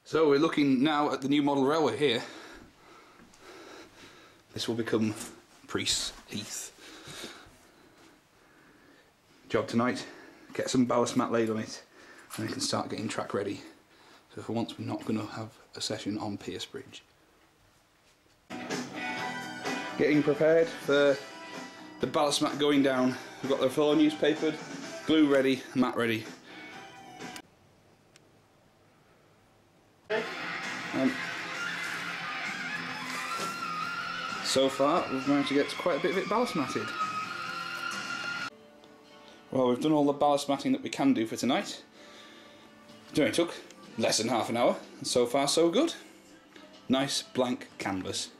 So we're looking now at the new model railway here. This will become Prees Heath. Job tonight, get some ballast mat laid on it and we can start getting track ready. So for once we're not going to have a session on Pierce Bridge. Getting prepared for the ballast mat going down. We've got the floor newspapered, glue ready, mat ready. So far we've managed to get quite a bit of it ballast matted. Well, we've done all the ballast matting that we can do for tonight. It only took less than half an hour, and so far so good. Nice blank canvas.